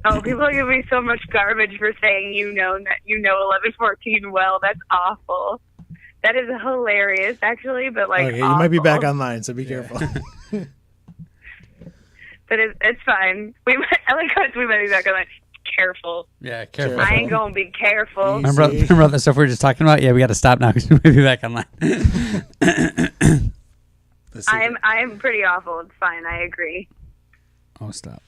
Oh, people give me so much garbage for saying you know 1114 well. That's awful. That is hilarious, actually, but like Okay, awful. you might be back online, so be careful. But it's fine. We might be back online. Careful. Yeah, careful. I ain't gonna be careful. Remember all the stuff we were just talking about? Yeah, we got to stop now because we might be back online. I'm pretty awful. It's fine. I agree. Oh, stop.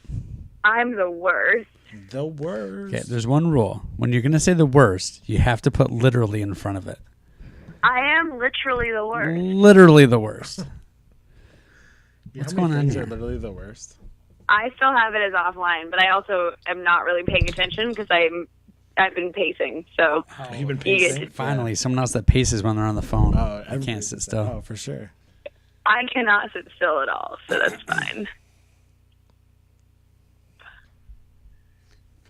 I'm the worst. The worst. Okay, there's one rule. When you're going to say the worst, you have to put literally in front of it. I am literally the worst. Literally the worst. What's How many going on things here? are literally the worst? I still have it as offline, but I also am not really paying attention because I've been pacing. So You've been You get pacing? to- Finally, someone else that paces when they're on the phone. Oh, I can't sit still. Oh, for sure. I cannot sit still at all, so that's fine.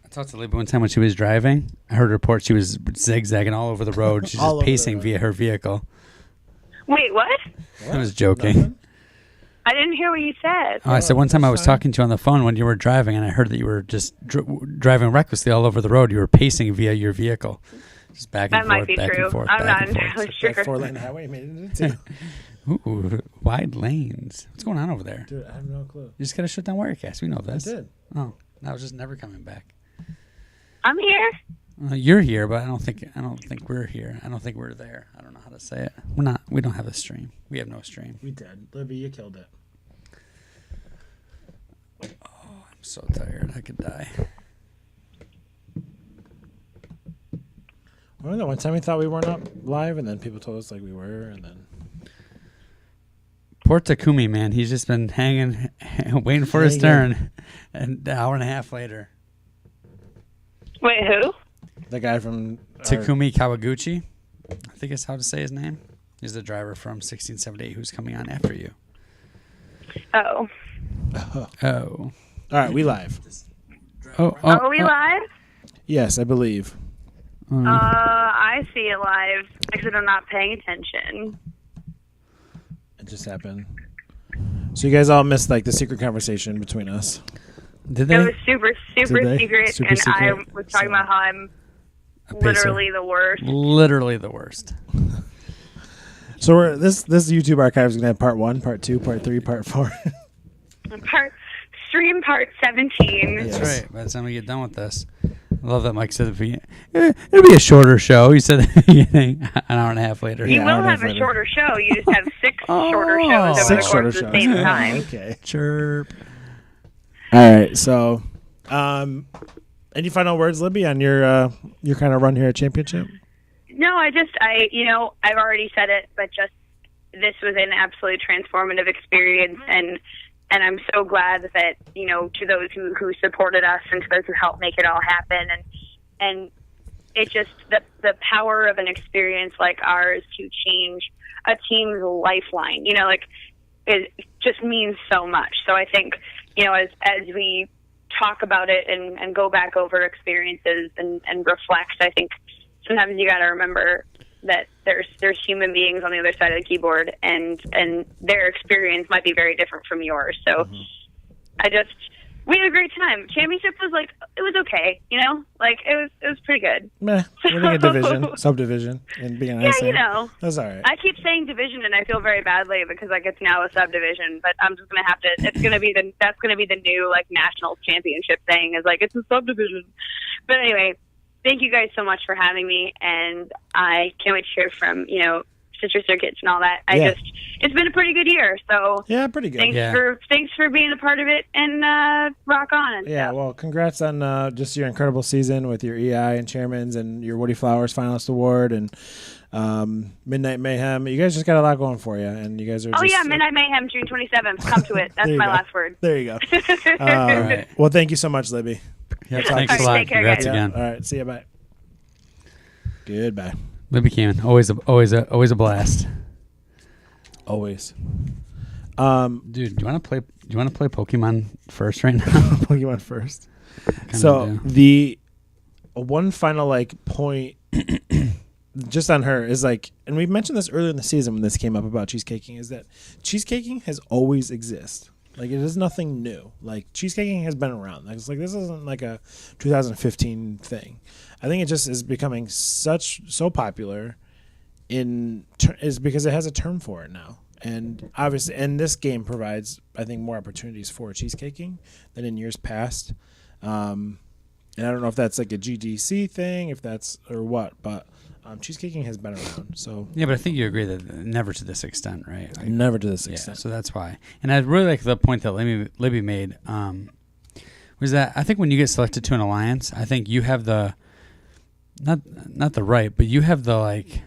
I talked to Libby one time when she was driving. I heard a report she was zigzagging all over the road. She's All just over the pacing road. via her vehicle. Wait, what? I was joking. Nothing? I didn't hear what you said. Oh, I said one time I was that's fine. talking to you on the phone when you were driving, and I heard that you were just driving recklessly all over the road. You were pacing via your vehicle, just back and That forth, might be back true. and forth, I'm back not and forth. entirely sure. That four-lane highway made it into two. Ooh, wide lanes. What's going on over there? Dude, I have no clue. You just got to shut down Wirecast. We know I this. did. Oh, I was just never coming back. I'm here. You're here, but I don't think we're here. I don't think we're there. I don't know how to say it. We're not. We don't have a stream. We have no stream. We did. Libby, you killed it. I'm so tired. I could die. I don't know. One time we thought we weren't up live, and then people told us like we were, and then Poor Takumi, man. He's just been hanging, waiting for his Hanging. turn. An hour and a half later. Wait, who? the guy from Takumi Kawaguchi, I think is how to say his name. He's the driver from 1678 who's coming on after you. Oh. Oh. All right, we live. Are we live? Yes, I believe. I see it live because I'm not paying attention. It just happened. So you guys all missed like the secret conversation between us. Did It they? was super Did they? secret, Super and secret. I was talking about how I'm A pacer. literally the worst. Literally the worst. So we're this YouTube archive is gonna have part 1, part 2, part 3, part 4. Stream part 17. That's Yes. right. By the time we get done with this. I love that Mike said at the beginning. It'll be a shorter show. He said at the beginning, an hour and a half later. You Yeah, will hour and a have half a later. shorter show. You just have 6 shorter Oh. shows over 6 the shorter course shows. of the same time. Okay. Chirp. All right. So, any final words, Libby, on your kind of run here at Championship? No, I've already said it, but just this was an absolutely transformative experience, and I'm so glad that, to those who supported us and to those who helped make it all happen, and it just, the power of an experience like ours to change a team's lifeline, it just means so much. So I think, as we talk about it and go back over experiences and reflect, I think sometimes you got to remember that there's human beings on the other side of the keyboard, and their experience might be very different from yours. So we had a great time. Championship was it was okay, it was pretty good. Meh. Winning a division, subdivision, and being Yeah, nice. That's all right. I keep saying division, and I feel very badly because it's now a subdivision. But I'm just gonna have to. That's gonna be the new national championship thing. Is it's a subdivision. But anyway, thank you guys so much for having me, and I can't wait to hear from Sister Circuits and all that. It's been a pretty good year. So Yeah, pretty good. thanks for being a part of it, and rock on. And Yeah, well, congrats on just your incredible season with your EI and Chairman's and your Woody Flowers Finalist Award and Midnight Mayhem. You guys just got a lot going for you, and you guys are. Oh just, yeah, Midnight Mayhem, June 27th. Come to it. That's There you my go. last word. There you go. All right. Well, thank you so much, Libby. Yeah, Talk thanks to a you lot. Take care, Congrats guys. again. All right, see you. Bye. Goodbye. Libby Kamen, always a blast. Always. Dude, do you want to play Pokemon first right now? Pokemon first. So the one final point just on her is and we mentioned this earlier in the season when this came up about cheesecaking, is that cheesecaking has always existed. Like, it is nothing new. Like, cheesecaking has been around. Like, it's like this isn't like a 2015 thing. I think it just is becoming so popular is because it has a term for it now. And obviously, and this game provides, I think, more opportunities for cheesecaking than in years past. And I don't know if that's like a GDC thing, if that's or what, but cheesecaking has been around. So Yeah, but I think you agree that never to this extent, right? Like, never to this yeah, extent. so that's why. And I really like the point that Libby made. Was that I think when you get selected to an alliance, I think you have the not the right, but you have the like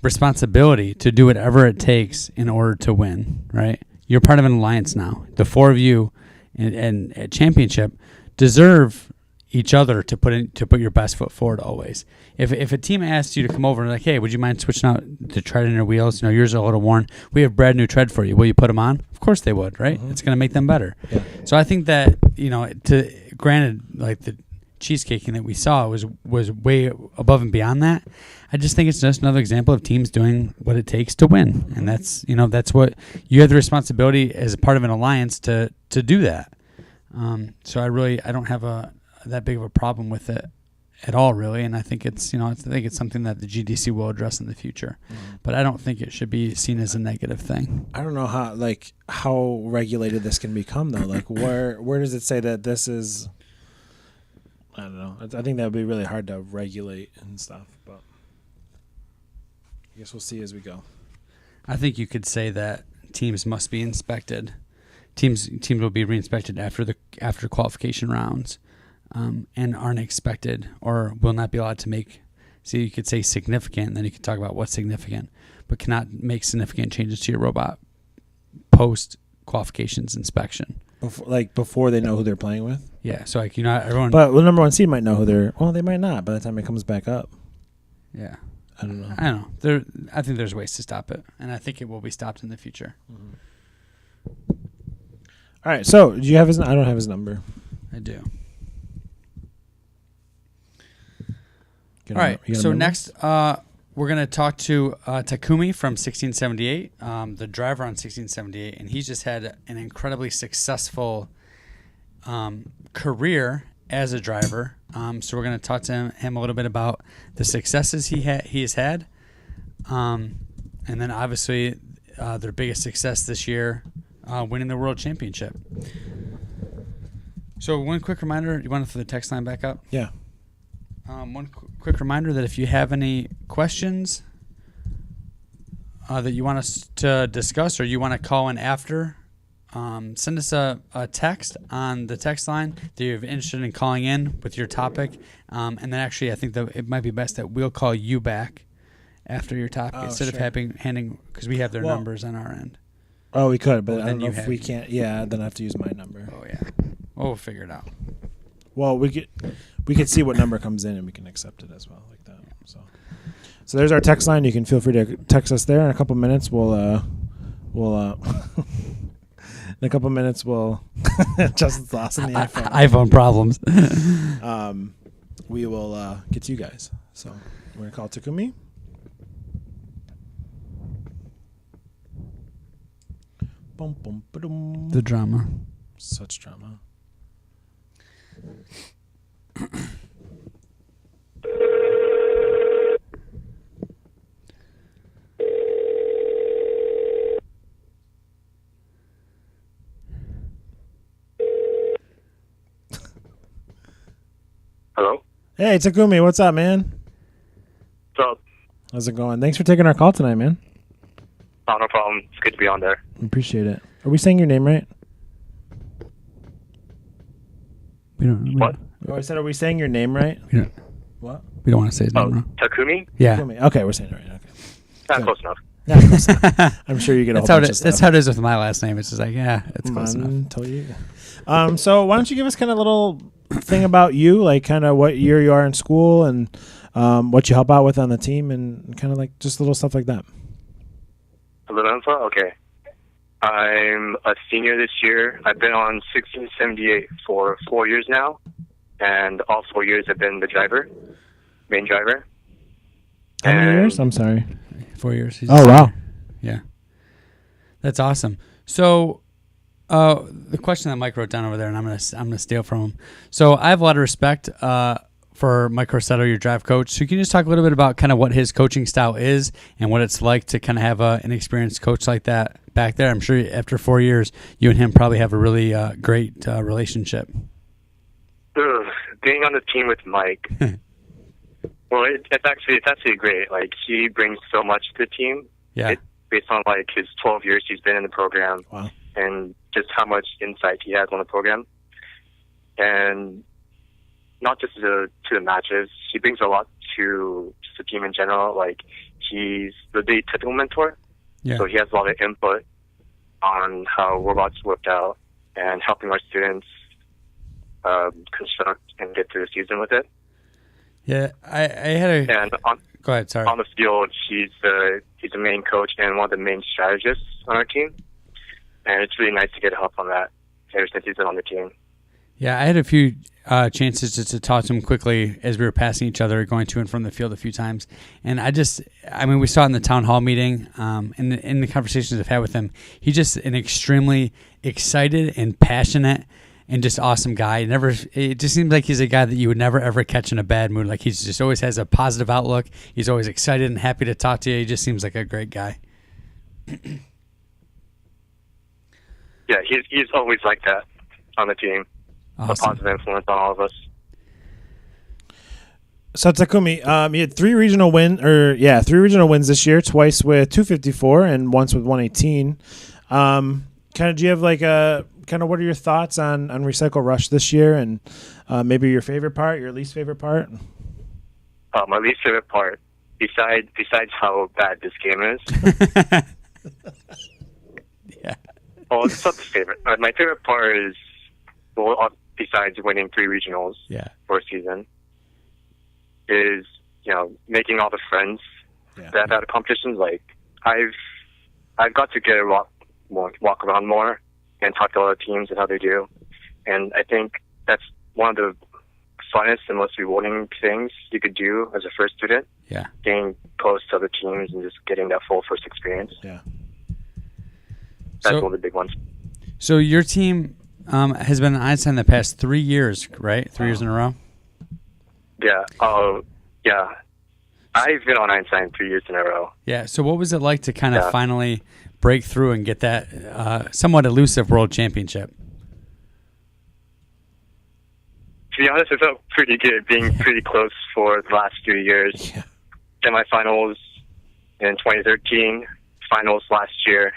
responsibility to do whatever it takes in order to win, right? You're part of an alliance now. The four of you and at championship deserve each other to put your best foot forward always. If a team asks you to come over and like, hey, would you mind switching out the tread in your wheels? You know, yours are a little worn. We have brand new tread for you. Will you put them on? Of course they would, right? Mm-hmm. It's going to make them better. Yeah. So I think that, you know, granted, like the cheesecaking that we saw was way above and beyond that. I just think it's just another example of teams doing what it takes to win, and that's what you have the responsibility as a part of an alliance to do that. So I don't have that big of a problem with it at all, really, and I think it's something that the GDC will address in the future, but I don't think it should be seen as a negative thing. I don't know how regulated this can become though. Like where does it say that this is? I don't know. I think that would be really hard to regulate and stuff, but I guess we'll see as we go. I think you could say that teams must be inspected. Teams will be re-inspected after qualification rounds, and aren't expected or will not be allowed to make. So you could say significant, and then you could talk about what's significant, but cannot make significant changes to your robot post qualifications inspection. Before they know who they're playing with? Yeah, so like, you know, everyone... But the number one seed might know they might not by the time it comes back up. Yeah. I don't know. I don't know. I think there's ways to stop it, and I think it will be stopped in the future. Mm-hmm. All right, so do you have his... I don't have his number. I do. All right, so next we're going to talk to Takumi from 1678, the driver on 1678, and he's just had an incredibly successful career as a driver. So we're going to talk to him a little bit about the successes he has had, and then obviously their biggest success this year, winning the World Championship. So one quick reminder, you want to throw the text line back up? Yeah. One quick reminder that if you have any questions that you want us to discuss or you want to call in after, send us a text on the text line that you're interested in calling in with your topic. And then actually I think that it might be best that we'll call you back after your topic instead of handing because we have their numbers on our end. Oh, we could, but I don't know if we can't. Yeah, then I have to use my number. Oh, yeah. Well, we'll figure it out. Well, we could see what number comes in and we can accept it as well, like that. So there's our text line. You can feel free to text us there. In a couple minutes, we'll in a couple minutes we'll Justin's lost in the iPhone. iPhone problems. We will get to you guys. So we're gonna call Takumi. Boom, boom, ba-dum. The drama. Such drama. Hello? Hey, Takumi, what's up, man? What's up? How's it going? Thanks for taking our call tonight, man. Oh, no problem. It's good to be on there. Appreciate it. Are we saying your name right? What? Oh, I said, are we saying your name right? What? We don't want to say his name wrong. Takumi? Yeah. Takumi. Okay, we're saying it right. Okay. Not close enough. Yeah, close enough. I'm sure you get a whole bunch of stuff. That's how it is with my last name. It's just like, yeah, it's close enough. Tell you. So why don't you give us kind of a little thing about you, like kind of what year you are in school and what you help out with on the team and kind of like just little stuff like that. A little info? Okay. I'm a senior this year. I've been on 1678 for 4 years now, and all 4 years I've been the main driver. How many years? I'm sorry. 4 years. Oh, wow. Yeah. That's awesome. So The question that Mike wrote down over there, and I'm gonna steal from him. So I have a lot of respect for Mike Corsetto, your drive coach. So can you just talk a little bit about kind of what his coaching style is and what it's like to kind of have an experienced coach like that back there? I'm sure after 4 years, you and him probably have a really great relationship. Being on the team with Mike, well, it's actually great. Like, he brings so much to the team. Yeah. Based on like his 12 years he's been in the program. Wow. And just how much insight he has on the program. And not just to the matches, he brings a lot to the team in general. Like, he's the technical mentor. Yeah. So he has a lot of input on how robots worked out and helping our students construct and get through the season with it. Yeah, I had a... And Go ahead, sorry. on the field, he's the main coach and one of the main strategists on our team. And it's really nice to get help on that ever since he's been on the team. Yeah, I had a few chances to talk to him quickly as we were passing each other, going to and from the field a few times. And we saw it in the town hall meeting, in the conversations I've had with him. He's just an extremely excited and passionate and just awesome guy. It just seems like he's a guy that you would never, ever catch in a bad mood. Like, he's just always has a positive outlook. He's always excited and happy to talk to you. He just seems like a great guy. Yeah, he's always like that on the team. Awesome. A positive influence on all of us. So Takumi, you had three regional wins this year, twice with 254 and once with 118. Do you have like what are your thoughts on Recycle Rush this year, and maybe your favorite part, your least favorite part? My least favorite part, besides how bad this game is. Yeah. Oh, it's not the favorite. My favorite part is, besides winning 3 regionals for a season, is making all the friends that I've had at competitions. Like, I've got to get a lot more, walk around more, and talk to other teams and how they do. And I think that's one of the funnest and most rewarding things you could do as a first student. Yeah. Getting close to other teams and just getting that full first experience. Yeah. That's one of the big ones. So your team has been in Einstein the past 3 years, right? 3 years in a row? Yeah. Yeah. I've been on Einstein 3 years in a row. Yeah. So what was it like to kind of finally break through and get that somewhat elusive world championship? To be honest, it felt pretty good, being pretty close for the last few years. Yeah. Semifinals in 2013, finals last year.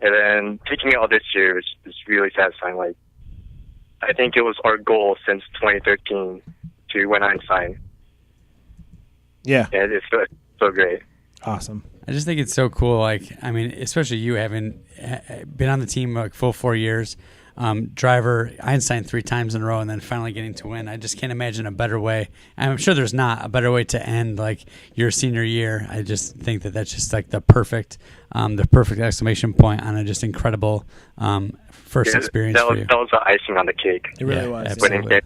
And then taking it all this year is really satisfying. Like, I think it was our goal since 2013 to win Einstein. Yeah. And it's so great. Awesome. I just think it's so cool. Like, I mean, especially you having been on the team like full 4 years, driver Einstein 3 times in a row, and then finally getting to win. I just can't imagine a better way. I'm sure there's not a better way to end like your senior year. I just think that that's just like the perfect exclamation point on a just incredible first experience for you. That was the icing on the cake. It really was. Absolutely.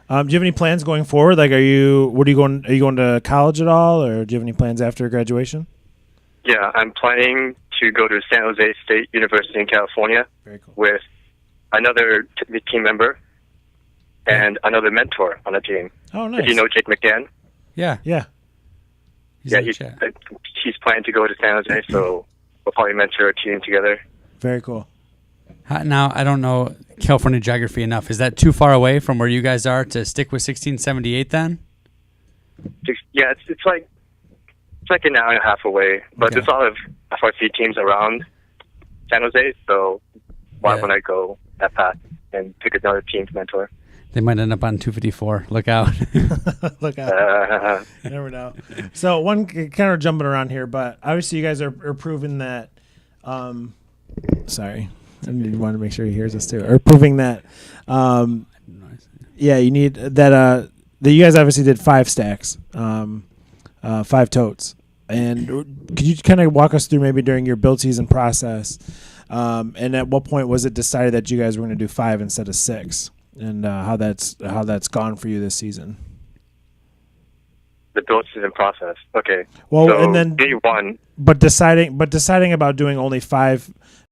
Do you have any plans going forward? Like, are you going to college at all, or do you have any plans after graduation? Yeah, I'm planning to go to San Jose State University in California. Very cool. With another team member and another mentor on the team. Oh, nice. If you know Jake McGann? Yeah. Yeah. He's planning to go to San Jose, so we'll probably mentor a team together. Very cool. Now, I don't know California geography enough. Is that too far away from where you guys are to stick with 1678 then? Yeah, it's like an hour and a half away, but there's a lot of FRC teams around San Jose, so why wouldn't I go that path and pick another team to mentor? They might end up on 254. Look out. Look out. You never know. So one kind of jumping around here, but obviously you guys are proving that sorry. I want to make sure he hears us too. Or proving that you need that you guys obviously did 5 stacks, 5 totes. And could you kind of walk us through maybe during your build season process, and at what point was it decided that you guys were going to do 5 instead of 6, and how that's gone for you this season? The build season process. Okay. Well, so and then day one. but deciding about doing only 5